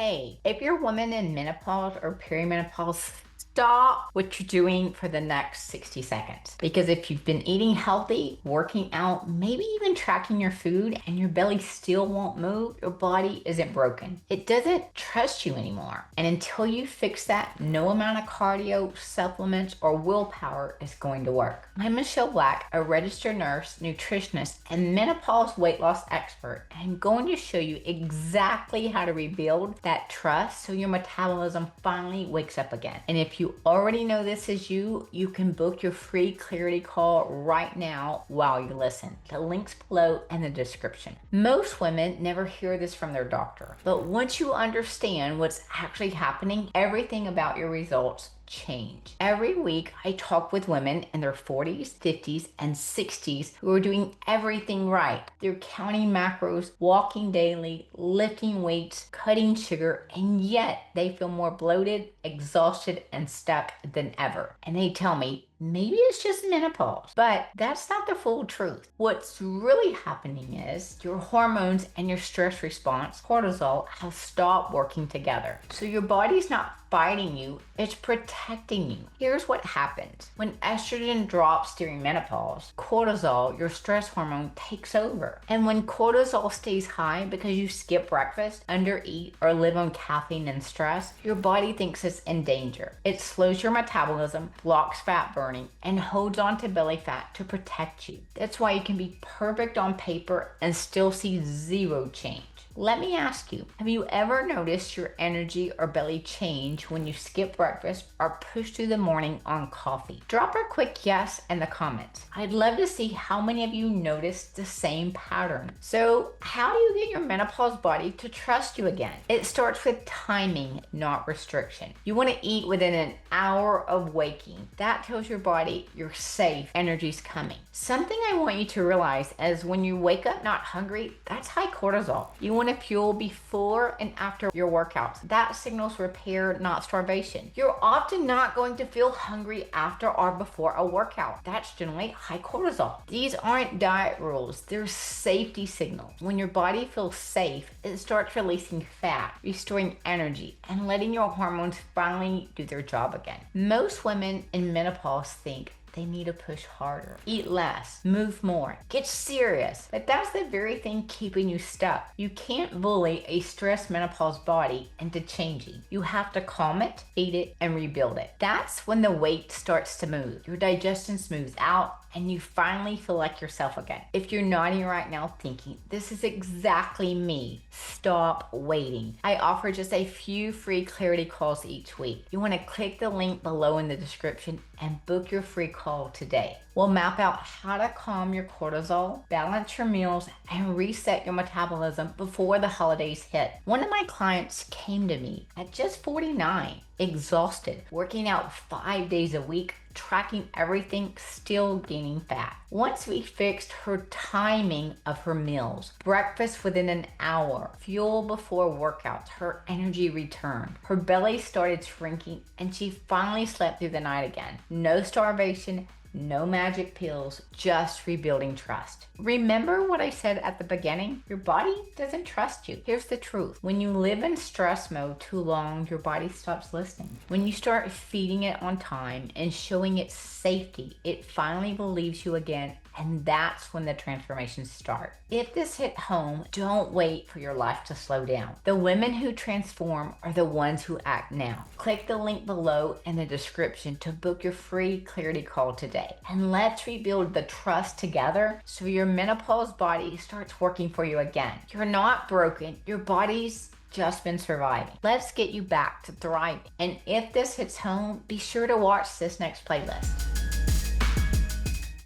Hey, if you're a woman in menopause or perimenopause, stop what you're doing for the next 60 seconds. Because if you've been eating healthy, working out, maybe even tracking your food, and your belly still won't move, your body isn't broken. It doesn't trust you anymore. And until you fix that, no amount of cardio, supplements, or willpower is going to work. I'm Michelle Black, a registered nurse, nutritionist, and menopause weight loss expert. And I'm going to show you exactly how to rebuild that trust so your metabolism finally wakes up again. And if you already know this is you, you can book your free clarity call right now while you listen. The link's below in the description. Most women never hear this from their doctor, but once you understand what's actually happening, everything about your results change. Every week, I talk with women in their 40s, 50s, and 60s who are doing everything right. They're counting macros, walking daily, lifting weights, cutting sugar, and yet they feel more bloated, exhausted, and stuck than ever. And they tell me, maybe it's just menopause. But that's not the full truth. What's really happening is your hormones and your stress response, cortisol, have stopped working together. So your body's not fighting you, it's protecting you. Here's what happens. When estrogen drops during menopause, cortisol, your stress hormone, takes over. And when cortisol stays high because you skip breakfast, undereat, or live on caffeine and stress, your body thinks it's in danger. It slows your metabolism, blocks fat burning, and holds on to belly fat to protect you. That's why you can be perfect on paper and still see zero change. Let me ask you, have you ever noticed your energy or belly change when you skip breakfast or push through the morning on coffee? Drop a quick yes in the comments. I'd love to see how many of you noticed the same pattern. So how do you get your menopause body to trust you again? It starts with timing, not restriction. You want to eat within an hour of waking. That tells your body you're safe, energy's coming. Something I want you to realize is when you wake up not hungry, that's high cortisol. You want to fuel before and after your workouts. That signals repair, not starvation. You're often not going to feel hungry after or before a workout. That's generally high cortisol. These aren't diet rules, they're safety signals. When your body feels safe, it starts releasing fat, restoring energy, and letting your hormones finally do their job again. Most women in menopause think they need to push harder, eat less, move more, get serious. But that's the very thing keeping you stuck. You can't bully a stressed menopause body into changing. You have to calm it, feed it, and rebuild it. That's when the weight starts to move. Your digestion smooths out, and you finally feel like yourself again. If you're nodding right now thinking, this is exactly me, stop waiting. I offer just a few free clarity calls each week. You want to click the link below in the description and book your free call today. We'll map out how to calm your cortisol, balance your meals, and reset your metabolism before the holidays hit. One of my clients came to me at just 49, exhausted, working out 5 days a week, tracking everything, still gaining fat. Once we fixed her timing of her meals, breakfast within an hour, fuel before workouts, her energy returned. Her belly started shrinking, and she finally slept through the night again. No starvation, no magic pills, just rebuilding trust. Remember what I said at the beginning? Your body doesn't trust you. Here's the truth. When you live in stress mode too long, your body stops listening. When you start feeding it on time and showing it safety, it finally believes you again, and that's when the transformations start. If this hit home, don't wait for your life to slow down. The women who transform are the ones who act now. Click the link below in the description to book your free clarity call today. And let's rebuild the trust together so your menopause body starts working for you again. You're not broken. Your body's just been surviving. Let's get you back to thriving. And if this hits home, be sure to watch this next playlist.